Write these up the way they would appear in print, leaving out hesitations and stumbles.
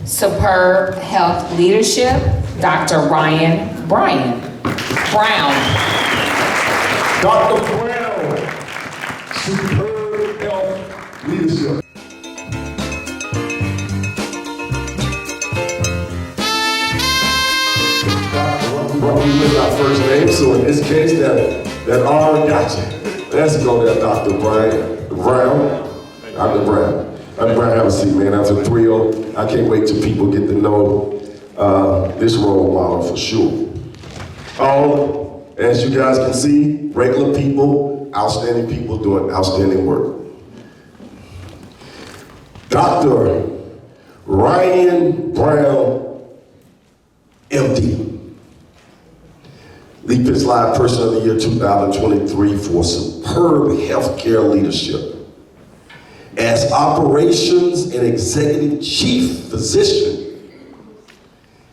Superb Health Leadership, Dr. Ryan Brown. Dr. Brown, Superb Health Leadership. Well, we with our first name, so in this case, that R got you. Let's go there, Dr. Brown. Dr. Brown. Dr. Brown, have a seat, man. That's a thrill. I can't wait till people get to know this role model for sure. All, as you guys can see, regular people, outstanding people doing outstanding work. Dr. Ryan Brown, MD. Leap Pitts Live Person of the Year 2023 for superb healthcare leadership. As Operations and Executive Chief Physician,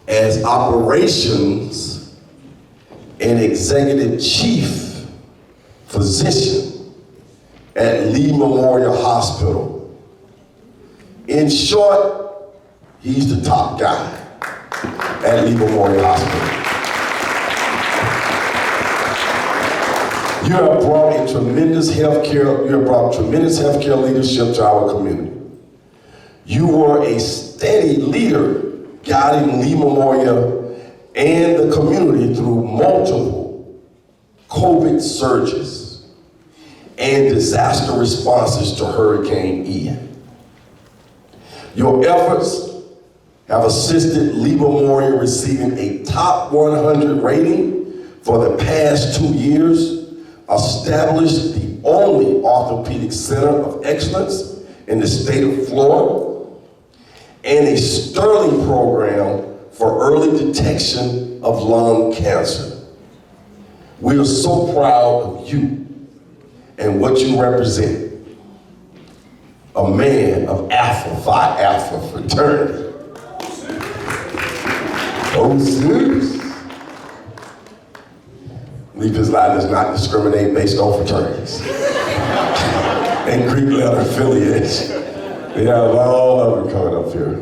as Operations and Executive Chief Physician at Lee Memorial Hospital. In short, he's the top guy at Lee Memorial Hospital. You have brought tremendous healthcare leadership to our community. You were a steady leader guiding Lee Memorial and the community through multiple COVID surges and disaster responses to Hurricane Ian. Your efforts have assisted Lee Memorial receiving a top 100 rating for the past 2 years, established the only orthopedic center of excellence in the state of Florida, and a sterling program for early detection of lung cancer. We are so proud of you and what you represent. A man of Alpha Phi Alpha fraternity. Oh, serious? Leap Pitts Live does not discriminate based on fraternities and Greek letter affiliation. We have all of them coming up here.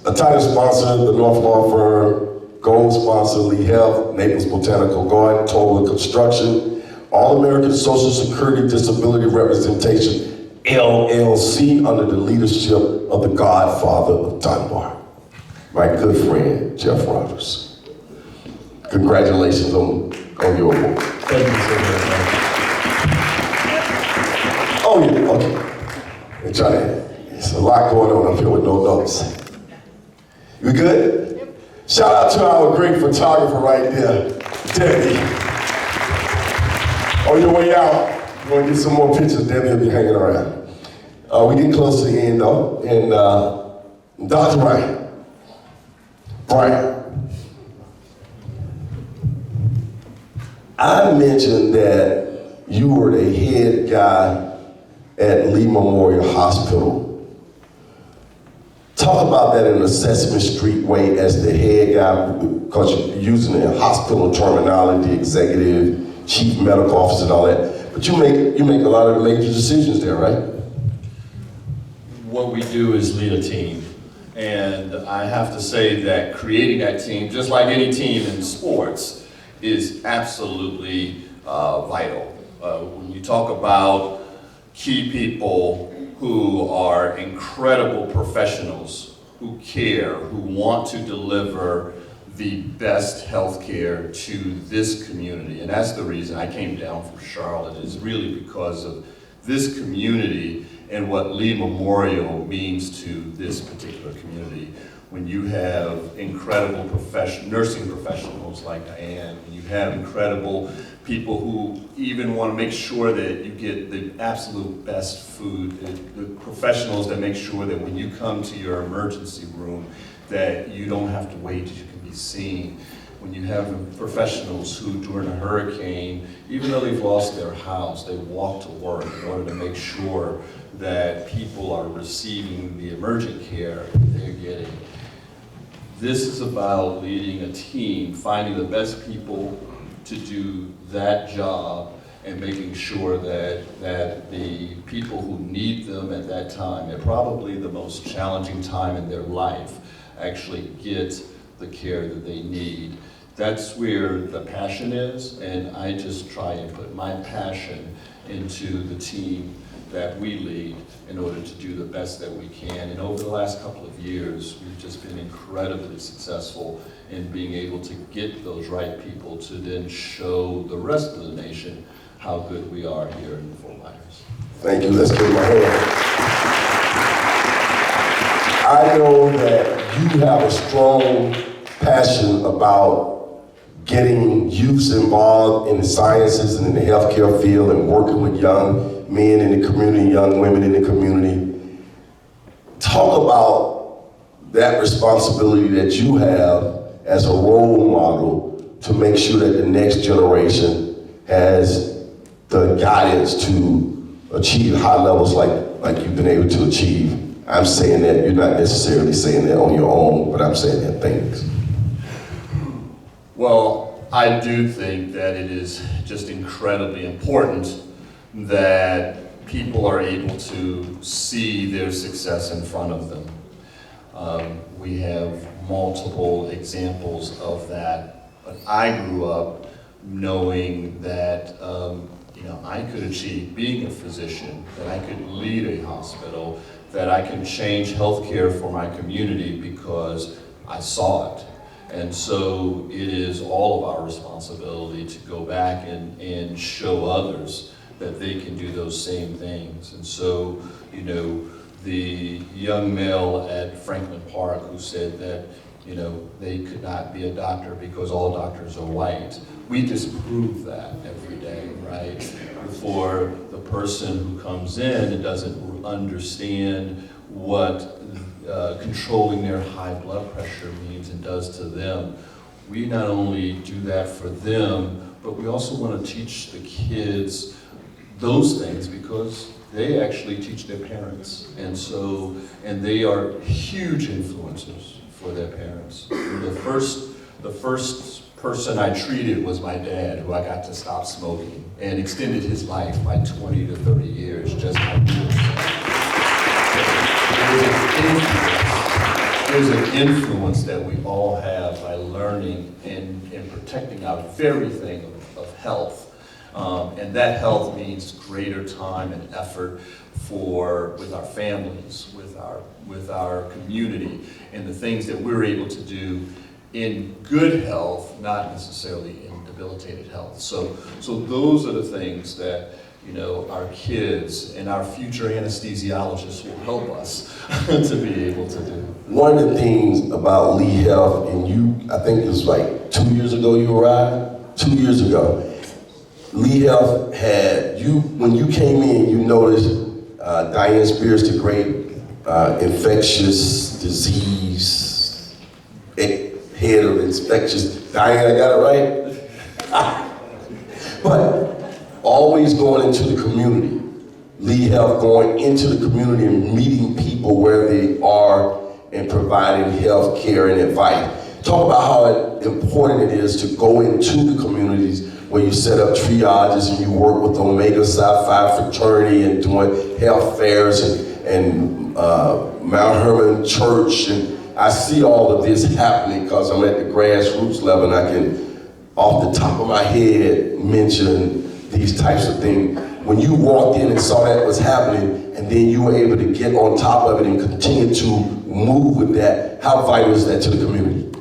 A title sponsor, the North Law Firm, Gold sponsor, Lee Health, Naples Botanical Garden, Total Construction, All American Social Security Disability Representation, LLC, under the leadership of the Godfather of Dunbar, my good friend, Jeff Rogers. Congratulations on your award. Thank you so very much. Oh yeah, okay. There's a lot going on up here with no notes. You good? Yep. Shout out to our great photographer right there, Debbie. On your way out, you want to get some more pictures, Debbie will be hanging around. We get close to the end though, and Dr. Brian. I mentioned that you were the head guy at Lee Memorial Hospital. Talk about that in a Sesame Street way as the head guy, because you're using the hospital terminology, executive, chief medical officer and all that. But you make a lot of major decisions there, right? What we do is lead a team. And I have to say that creating that team, just like any team in sports, is absolutely vital. When you talk about key people who are incredible professionals, who care, who want to deliver the best healthcare to this community, and that's the reason I came down from Charlotte, is really because of this community and what Lee Memorial means to this particular community. When you have incredible nursing professionals like Diane, when you have incredible people who even want to make sure that you get the absolute best food, the professionals that make sure that when you come to your emergency room that you don't have to wait, you can be seen. When you have professionals who during a hurricane, even though they've lost their house, they walk to work in order to make sure that people are receiving the emergent care they're getting. This is about leading a team, finding the best people to do that job, and making sure that the people who need them at that time, at probably the most challenging time in their life, actually get the care that they need. That's where the passion is, and I just try and put my passion into the team that we lead in order to do the best that we can. And over the last couple of years, we've just been incredibly successful in being able to get those right people to then show the rest of the nation how good we are here in Fort Myers. Thank you. Let's give him a hand. I know that you have a strong passion about getting youths involved in the sciences and in the healthcare field and working with young men in the community, young women in the community. Talk about that responsibility that you have as a role model to make sure that the next generation has the guidance to achieve high levels like you've been able to achieve. I'm saying that, you're not necessarily saying that on your own, but I'm saying that. Thanks. Well, I do think that it is just incredibly important that people are able to see their success in front of them. We have multiple examples of that, but I grew up knowing that I could achieve being a physician, that I could lead a hospital, that I could change healthcare for my community because I saw it. And so it is all of our responsibility to go back and show others that they can do those same things. And so, the young male at Franklin Park who said that, they could not be a doctor because all doctors are white. We disprove that every day, right? For the person who comes in and doesn't understand what controlling their high blood pressure means and does to them. We not only do that for them, but we also want to teach the kids those things because they actually teach their parents. And they are huge influencers for their parents. The first person I treated was my dad, who I got to stop smoking and extended his life by 20 to 30 years just by doing There's an influence that we all have by learning and protecting our very thing of health. And that health means greater time and effort with our families, with our community, and the things that we're able to do in good health, not necessarily in debilitated health. So those are the things that our kids and our future anesthesiologists will help us to be able to do. One of the things about Lee Health, and I think it was like 2 years ago you arrived? 2 years ago. Lee Health had, when you came in, you noticed Diane Spears, the great infectious disease head of infectious, Diane, I got it right? But always going into the community. Lee Health going into the community and meeting people where they are and providing health care and advice. Talk about how important it is to go into the communities where you set up triages and you work with Omega Psi Phi fraternity and doing health fairs and Mount Hermon Church. And I see all of this happening because I'm at the grassroots level and I can, off the top of my head, mention these types of things. When you walked in and saw that was happening, and then you were able to get on top of it and continue to move with that, how vital is that to the community?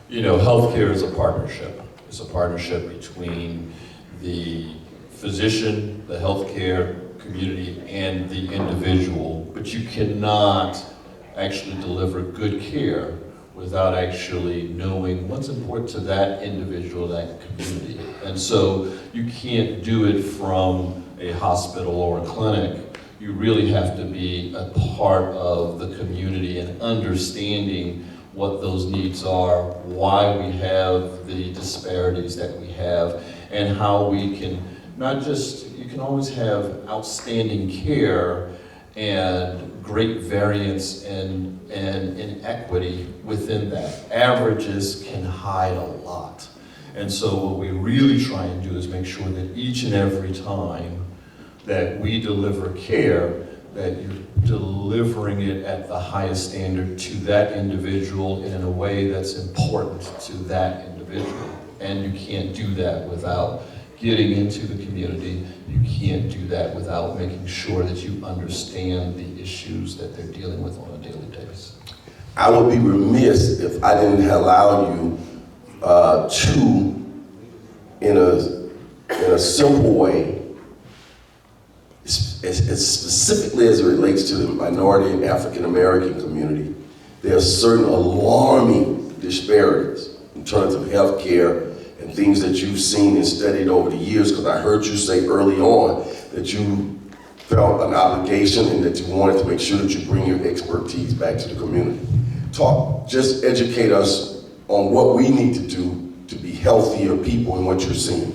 Healthcare is a partnership. It's a partnership between the physician, the healthcare community, and the individual. But you cannot actually deliver good care without actually knowing what's important to that individual, that community. And so you can't do it from a hospital or a clinic. You really have to be a part of the community and understanding what those needs are, why we have the disparities that we have, and how we can you can always have outstanding care and great variance and inequity within that. Averages can hide a lot. And so what we really try and do is make sure that each and every time that we deliver care, that you're delivering it at the highest standard to that individual and in a way that's important to that individual. And you can't do that without getting into the community. You can't do that without making sure that you understand the issues that they're dealing with on a daily basis. I would be remiss if I didn't allow you to, in a simple way, as specifically as it relates to the minority and African American community, there are certain alarming disparities in terms of health care and things that you've seen and studied over the years, because I heard you say early on that you felt an obligation and that you wanted to make sure that you bring your expertise back to the community. Just educate us on what we need to do to be healthier people and what you're seeing.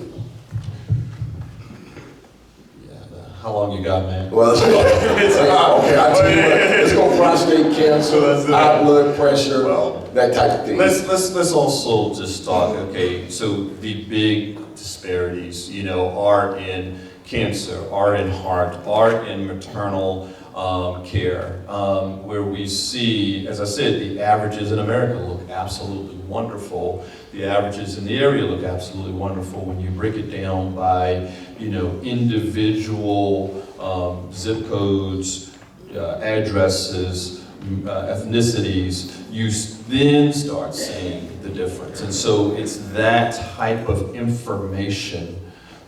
How long you got, man? Well, let's go. Okay, I'll tell you what. Let's go prostate cancer, high blood pressure, that type of thing. Let's also just talk, okay, so the big disparities, are in cancer, are in heart, are in maternal care, where we see, as I said, the averages in America look absolutely wonderful. The averages in the area look absolutely wonderful when you break it down by, individual zip codes, addresses, ethnicities. You then start seeing the difference. And so it's that type of information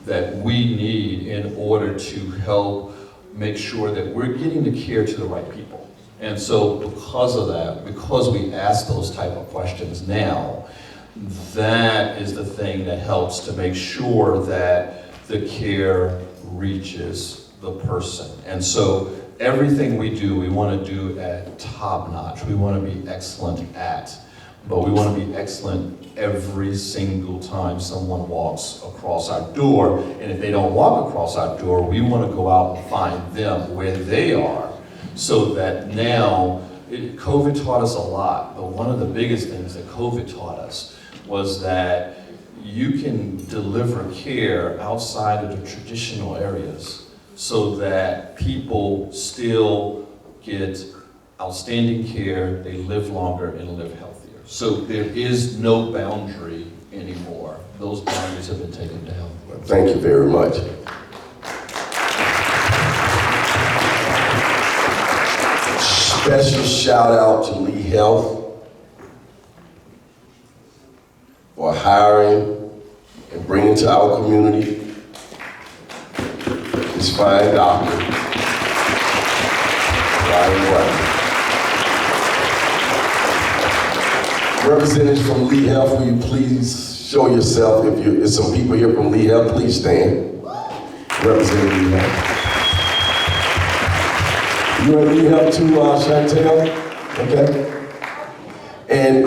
that we need in order to help make sure that we're getting the care to the right people. And so because of that, because we ask those type of questions now, that is the thing that helps to make sure that the care reaches the person. And so everything we do, we want to do at top notch. We want to be excellent at, but we want to be excellent every single time someone walks across our door. And if they don't walk across our door, we want to go out and find them where they are, so that now, COVID taught us a lot, but one of the biggest things that COVID taught us was that you can deliver care outside of the traditional areas so that people still get outstanding care, they live longer and live healthier. So there is no boundary anymore. Those boundaries have been taken down. Thank you very much. Special shout out to Lee Health for hiring and bringing to our community this fine doctor, Ryan Brown. Representatives from Lee Health, will you please show yourself? If there's some people here from Lee Health, please stand. Representative Lee Health. You at Lee Health too, Chantel? Okay. And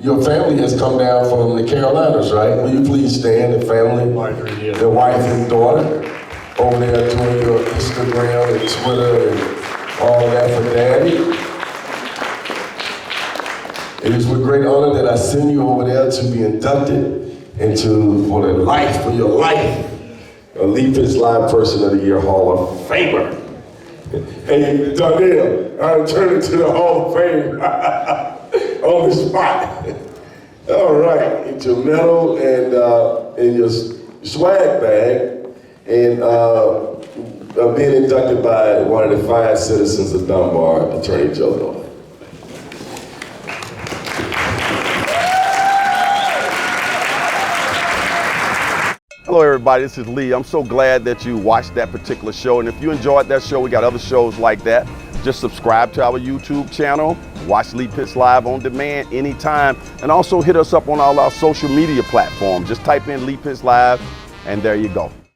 your family has come down from the Carolinas, right? Will you please stand, the family, the wife and daughter, over there doing your Instagram and Twitter and all that for Daddy. It is with great honor that I send you over there to be inducted into, for your life, a Lee Pitts Live Person of the Year Hall of Famer. Hey, Darnell, I'm turning to the Hall of Fame on the spot. All right, it's your medal and your swag bag, and being inducted by one of the fine citizens of Dunbar, Attorney Joe North. Hello everybody, this is Lee. I'm so glad that you watched that particular show, and if you enjoyed that show, we got other shows like that. Just subscribe to our YouTube channel, watch Lee Pitts Live on demand anytime, and also hit us up on all our social media platforms. Just type in Lee Pitts Live, and there you go.